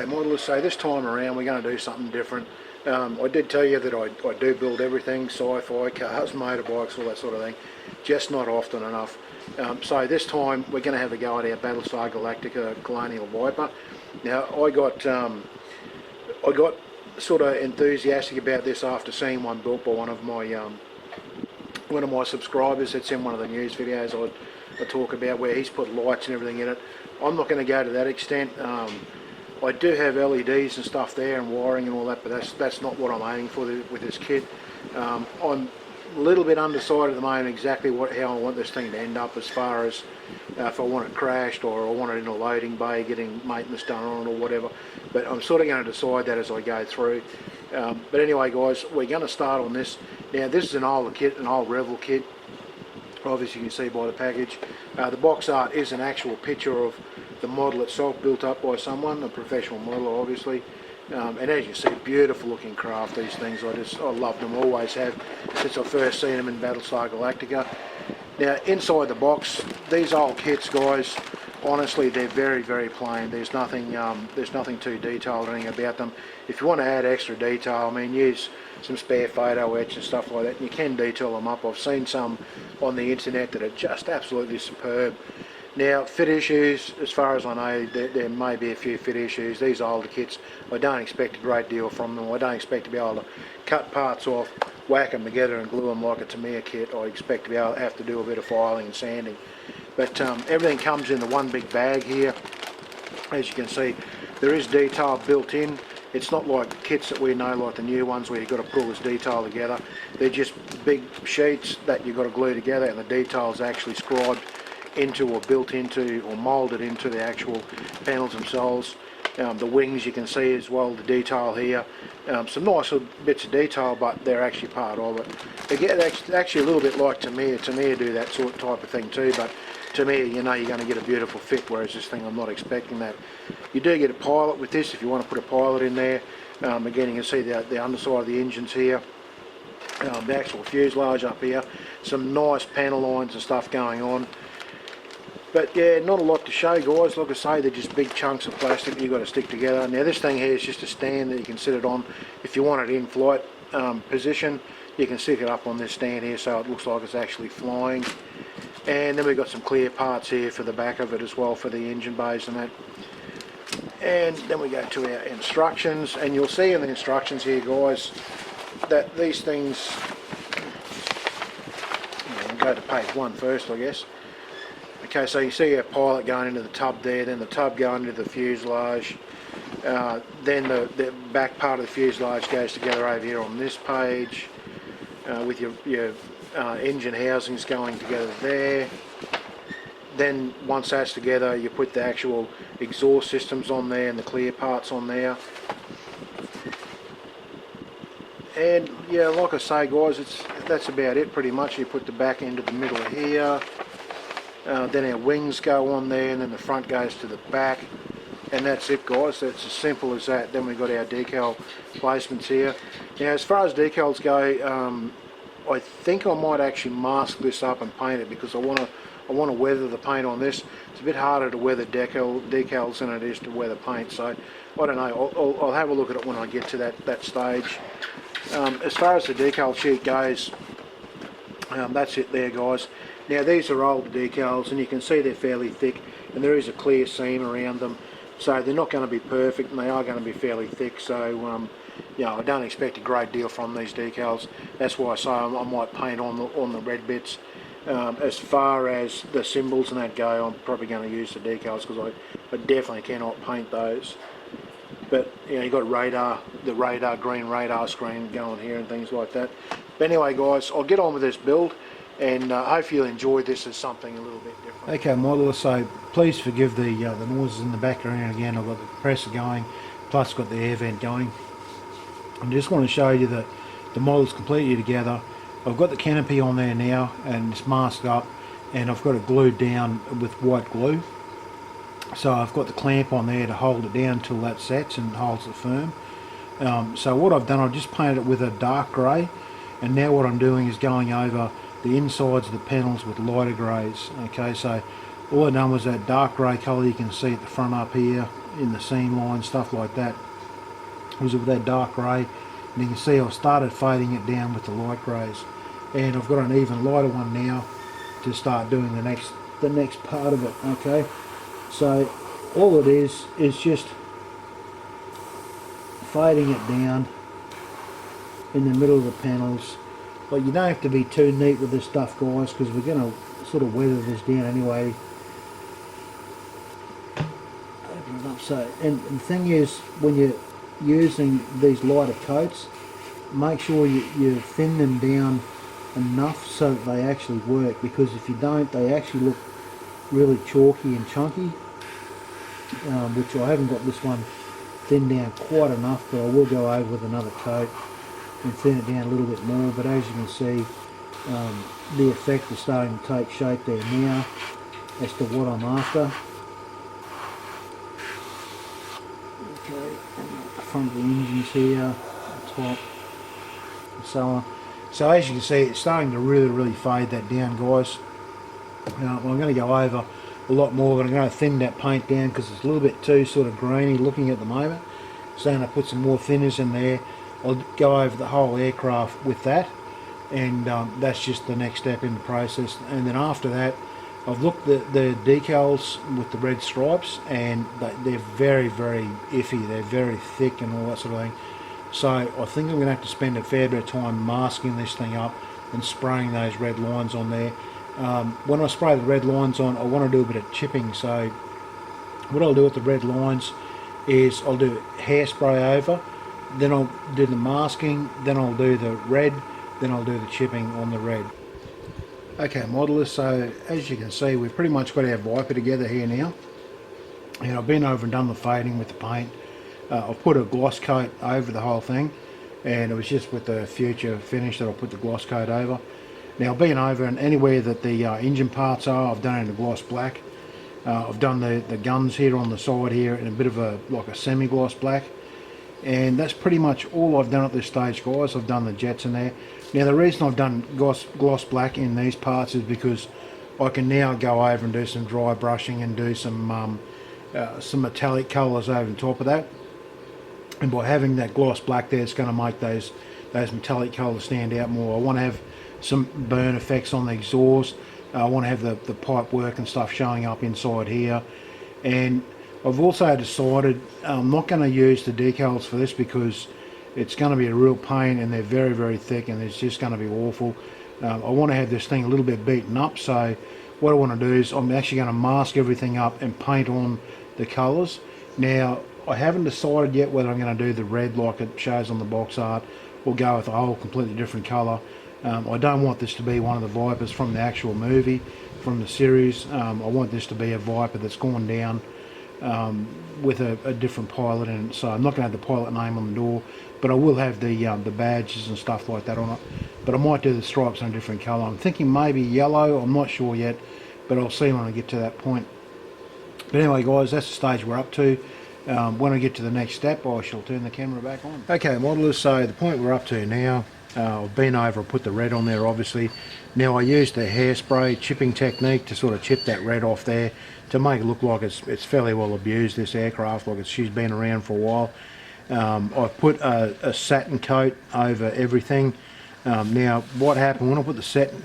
Okay, modelers, so this time around we're going to do something different. I did tell you that I do build everything, sci-fi, cars, motorbikes, all that sort of thing, just not often enough. So this time we're going to have a go at our Battlestar Galactica Colonial Viper. Now I got sort of enthusiastic about this after seeing one built by one of my subscribers. It's in one of the news videos I talk about, where he's put lights and everything in it. I'm not going to go to that extent. I do have LEDs and stuff there and wiring and all that, but that's not what I'm aiming for with this kit. I'm a little bit undecided at the moment exactly how I want this thing to end up, as far as if I want it crashed or I want it in a loading bay getting maintenance done on it or whatever. But I'm sort of going to decide that as I go through. But anyway guys, we're going to start on this. Now this is an older kit, an old Revel kit. Obviously you can see by the package. The box art is an actual picture of the model itself, built up by someone, a professional modeler obviously. And as you see, beautiful looking craft, these things. I love them, always have, since I first seen them in Battlestar Galactica. Now inside the box, these old kits guys, honestly they're very, very plain. There's nothing too detailed or anything about them. If you want to add extra detail, I mean, use some spare photo etch and stuff like that, and you can detail them up. I've seen some on the internet that are just absolutely superb. Now fit issues, as far as I know, there may be a few fit issues. These older kits, I don't expect a great deal from them. I don't expect to be able to cut parts off, whack them together and glue them like a Tamiya kit. I expect to be able to have to do a bit of filing and sanding. But everything comes in the one big bag here. As you can see, there is detail built in. It's not like kits that we know, like the new ones, where you've got to pull this detail together. They're just big sheets that you've got to glue together, and the detail is actually scribed into or built into or moulded into the actual panels themselves. The wings, you can see as well, the detail here. Some nice little bits of detail, but they're actually part of it. Again, it's actually a little bit like Tamiya. Tamiya do that sort of type of thing too, but Tamiya, you know, you're going to get a beautiful fit, whereas this thing, I'm not expecting that. You do get a pilot with this if you want to put a pilot in there. Again, you can see the underside of the engines here. The actual fuselage up here. Some nice panel lines and stuff going on. But yeah, not a lot to show guys. Like I say, they're just big chunks of plastic that you've got to stick together. Now this thing here is just a stand that you can sit it on. If you want it in flight position, you can stick it up on this stand here so it looks like it's actually flying. And then we've got some clear parts here for the back of it as well, for the engine bays and that. And then we go to our instructions, and you'll see in the instructions here guys that these things, we'll go to page 1 first I guess. Okay, so you see our pilot going into the tub there, then the tub going into the fuselage, then the back part of the fuselage goes together over here on this page, with your engine housings going together there. Then once that's together, you put the actual exhaust systems on there and the clear parts on there. And yeah, like I say guys, that's about it pretty much. You put the back end to the middle here. Then our wings go on there, and then the front goes to the back, and that's it guys. That's as simple as that. Then we've got our decal placements here. Now as far as decals go, I think I might actually mask this up and paint it, because I want to weather the paint on this. It's a bit harder to weather decals than it is to weather paint, so I don't know. I'll have a look at it when I get to that stage. As far as the decal sheet goes, that's it there guys. Now these are old decals, and you can see they're fairly thick, and there is a clear seam around them, so they're not going to be perfect, and they are going to be fairly thick. So yeah, I don't expect a great deal from these decals. That's why I say I might paint on the red bits. As far as the symbols and that go, I'm probably going to use the decals, because I definitely cannot paint those. But you know, you've got radar, the radar, green radar screen going here and things like that. But anyway guys, I'll get on with this build, and hopefully you'll enjoy this as something a little bit different. Okay modeler, so please forgive the noises in the background again. I've got the compressor going, plus got the air vent going. I just want to show you that the model's completely together. I've got the canopy on there now, and it's masked up, and I've got it glued down with white glue. So I've got the clamp on there to hold it down until that sets and holds it firm. So what I've done, I've just painted it with a dark grey, and now what I'm doing is going over the insides of the panels with lighter greys. Okay, so all I've done was that dark grey colour you can see at the front up here, in the seam line, stuff like that, was with that dark grey. And you can see I've started fading it down with the light greys, and I've got an even lighter one now to start doing the next part of it. Okay, so all it is just fading it down in the middle of the panels. But you don't have to be too neat with this stuff, guys, because we're going to sort of weather this down anyway. Open it up. So, and the thing is, when you're using these lighter coats, make sure you thin them down enough so that they actually work, because if you don't, they actually look really chalky and chunky, which I haven't got this one thinned down quite enough, but I will go over with another coat and thin it down a little bit more. But as you can see, the effect is starting to take shape there now as to what I'm after. Okay, and the front of the engines here, the top, and so on. So as you can see, it's starting to really fade that down, guys. I'm going to go over a lot more, but I'm going to thin that paint down because it's a little bit too sort of grainy looking at the moment. So I'm going to put some more thinners in there. I'll go over the whole aircraft with that, and that's just the next step in the process. And then after that, I've looked at the decals with the red stripes, and they're very iffy. They're very thick and all that sort of thing. So I think I'm going to have to spend a fair bit of time masking this thing up and spraying those red lines on there. When I spray the red lines on, I want to do a bit of chipping. So what I'll do with the red lines is I'll do hairspray over, then I'll do the masking, then I'll do the red, then I'll do the chipping on the red. Okay, modelers, so as you can see, we've pretty much got our Viper together here now. And I've been over and done the fading with the paint. I've put a gloss coat over the whole thing, and it was just with the future finish that I'll put the gloss coat over. Now, being over, and anywhere that the engine parts are, I've done it in a gloss black. I've done the guns here on the side here in a bit of like a semi-gloss black. And that's pretty much all I've done at this stage, guys. I've done the jets in there. Now, the reason I've done gloss black in these parts is because I can now go over and do some dry brushing and do some metallic colours over the top of that. And by having that gloss black there, it's going to make those metallic colours stand out more. I want to have some burn effects on the exhaust. I want to have the pipe work and stuff showing up inside here. And I've also decided I'm not going to use the decals for this because it's going to be a real pain, and they're very thick, and it's just going to be awful. I want to have this thing a little bit beaten up, so what I want to do is I'm actually going to mask everything up and paint on the colours. Now, I haven't decided yet whether I'm going to do the red like it shows on the box art or go with a whole completely different colour. I don't want this to be one of the Vipers from the actual movie, from the series. I want this to be a Viper that's gone down with a different pilot in it. So I'm not going to have the pilot name on the door, but I will have the badges and stuff like that on it. But I might do the stripes in a different colour. I'm thinking maybe yellow, I'm not sure yet, but I'll see when I get to that point. But anyway, guys, that's the stage we're up to. When I get to the next step, I shall turn the camera back on. Okay, modelers, so the point we're up to now, I've been over, I put the red on there obviously. Now I used the hairspray chipping technique to sort of chip that red off there to make it look like it's fairly well abused, this aircraft, like she's been around for a while. I've put a satin coat over everything. Now what happened when I put the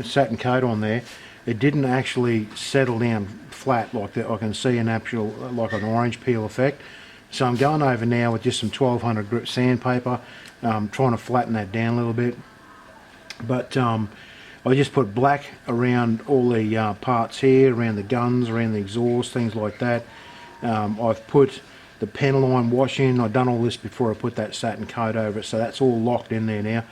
satin coat on there, it didn't actually settle down flat like that. I can see an actual, like an orange peel effect. So I'm going over now with just some 1200 grit sandpaper, trying to flatten that down a little bit. But I just put black around all the parts here, around the guns, around the exhaust, things like that. I've put the Pentaline wash in. I've done all this before I put that satin coat over it, so that's all locked in there now.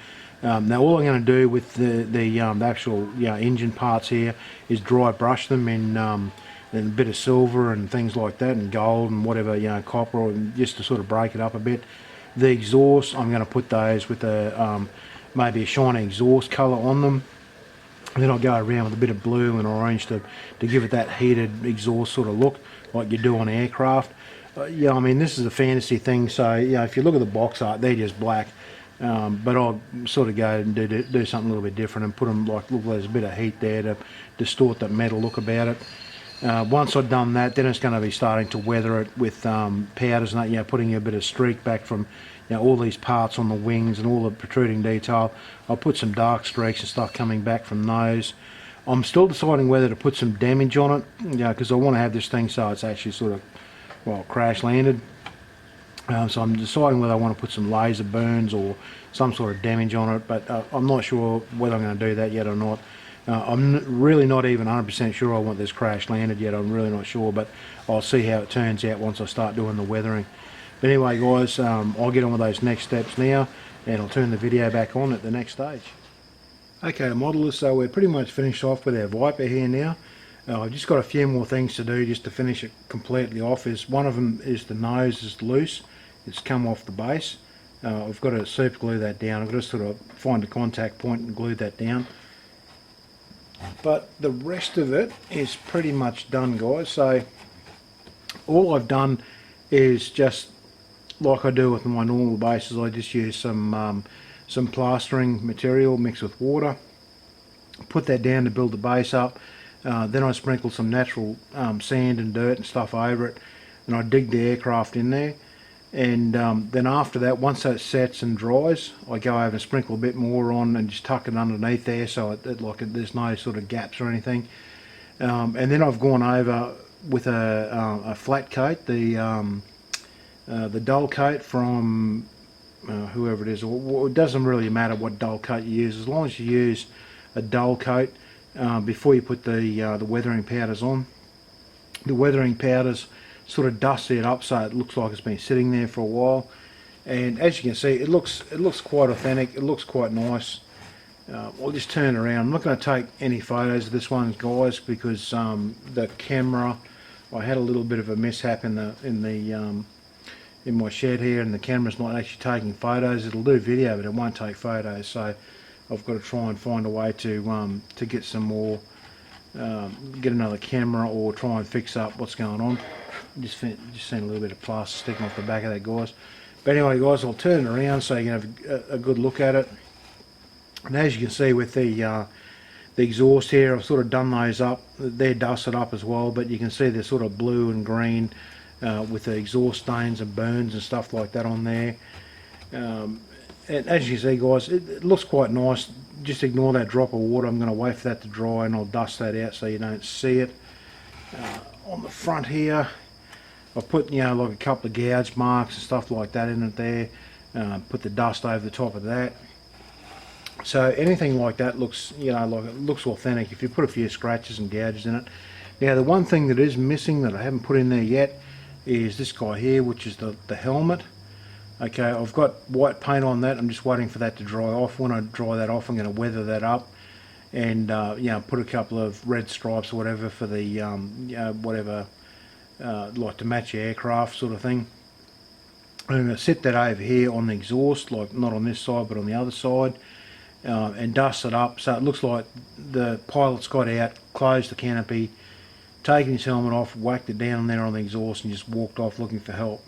Now all I'm going to do with the actual engine parts here is dry brush them in a bit of silver and things like that, and gold and whatever, copper, and just to sort of break it up a bit. The exhaust, I'm going to put those with maybe a shiny exhaust colour on them. And then I'll go around with a bit of blue and orange to give it that heated exhaust sort of look like you do on aircraft. Yeah, I mean, this is a fantasy thing, so if you look at the box art, they're just black. But I'll sort of go and do something a little bit different and put them like, look, there's a bit of heat there to distort that metal look about it. Once I've done that, then it's going to be starting to weather it with powders and that, you know, putting a bit of streak back from, you know, all these parts on the wings and all the protruding detail. I'll put some dark streaks and stuff coming back from those. I'm still deciding whether to put some damage on it, you know, because I want to have this thing so it's actually sort of, well, crash landed. So I'm deciding whether I want to put some laser burns or some sort of damage on it, but I'm not sure whether I'm going to do that yet or not. I'm really not even 100% sure I want this crash landed yet. I'm really not sure, but I'll see how it turns out once I start doing the weathering. But anyway, guys, I'll get on with those next steps now, and I'll turn the video back on at the next stage. Okay, modelers, so we're pretty much finished off with our Viper here now. I've just got a few more things to do just to finish it completely off. One of them is the nose is loose. It's come off the base. I've got to super glue that down. I've got to sort of find a contact point and glue that down. But the rest of it is pretty much done, guys. So all I've done is just like I do with my normal bases. I just use some plastering material mixed with water, put that down to build the base up. Then I sprinkle some natural sand and dirt and stuff over it, and I dig the aircraft in there. And then after that, once that sets and dries, I go over and sprinkle a bit more on and just tuck it underneath there so there's no sort of gaps or anything. And then I've gone over with a flat coat, the dull coat from whoever it is. It doesn't really matter what dull coat you use, as long as you use a dull coat before you put the weathering powders on. The weathering powders sort of dusty it up so it looks like it's been sitting there for a while, and as you can see, it looks quite authentic. It looks quite nice. I'll just turn it around. I'm not going to take any photos of this one, guys, because the camera, I had a little bit of a mishap in my shed here, and the camera's not actually taking photos. It'll do video, but it won't take photos. So I've got to try and find a way to get some more, get another camera or try and fix up what's going on. Just seen a little bit of plaster sticking off the back of that, guys. But anyway, guys, I'll turn it around so you can have a good look at it. And as you can see with the exhaust here, I've sort of done those up. They're dusted up as well, but you can see they're sort of blue and green with the exhaust stains and burns and stuff like that on there. And as you can see, guys, it looks quite nice. Just ignore that drop of water. I'm going to wait for that to dry, and I'll dust that out so you don't see it. On the front here, I've put, you know, like a couple of gouge marks and stuff like that in it there. Put the dust over the top of that. So anything like that looks, you know, like it looks authentic if you put a few scratches and gouges in it. Now the one thing that is missing that I haven't put in there yet is this guy here, which is the helmet. Okay, I've got white paint on that. I'm just waiting for that to dry off. When I dry that off, I'm going to weather that up and you know, put a couple of red stripes or whatever for the you know, whatever. Like to match your aircraft sort of thing. I'm going to set that over here on the exhaust, like not on this side but on the other side, and dust it up so it looks like the pilot's got out, closed the canopy, taken his helmet off, whacked it down there on the exhaust and just walked off looking for help.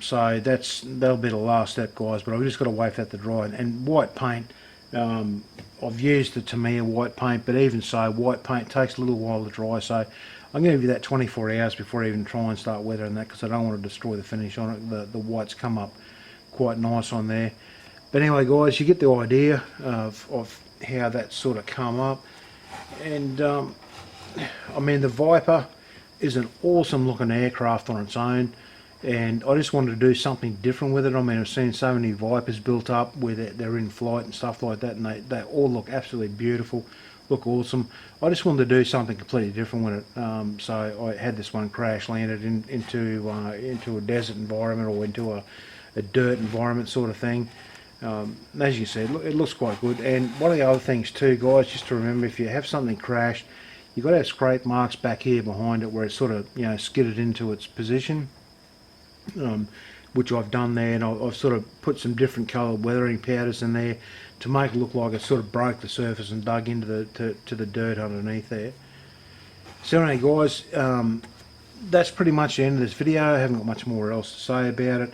So that'll be the last step, guys, but I've just got to wait for that to dry. And white paint, I've used the Tamiya white paint, but even so, white paint takes a little while to dry, so I'm going to give that 24 hours before I even try and start weathering that, because I don't want to destroy the finish on it. The whites come up quite nice on there. But anyway, guys, you get the idea of how that sort of come up. And I mean, the Viper is an awesome looking aircraft on its own, and I just wanted to do something different with it. I mean, I've seen so many Vipers built up where they're in flight and stuff like that, and they all look absolutely beautiful, look awesome. I just wanted to do something completely different with it. So I had this one crash landed into a desert environment, or into a dirt environment sort of thing. As you see, it looks quite good. And one of the other things too, guys, just to remember, if you have something crashed, you've got to have scrape marks back here behind it where it's sort of, you know, skidded into its position, which I've done there, and I've sort of put some different coloured weathering powders in there to make it look like it sort of broke the surface and dug into the dirt underneath there. So anyway, guys, that's pretty much the end of this video. I haven't got much more else to say about it.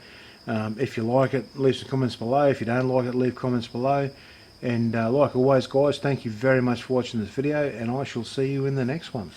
If you like it, leave some comments below. If you don't like it, leave comments below. And like always, guys, thank you very much for watching this video, and I shall see you in the next one.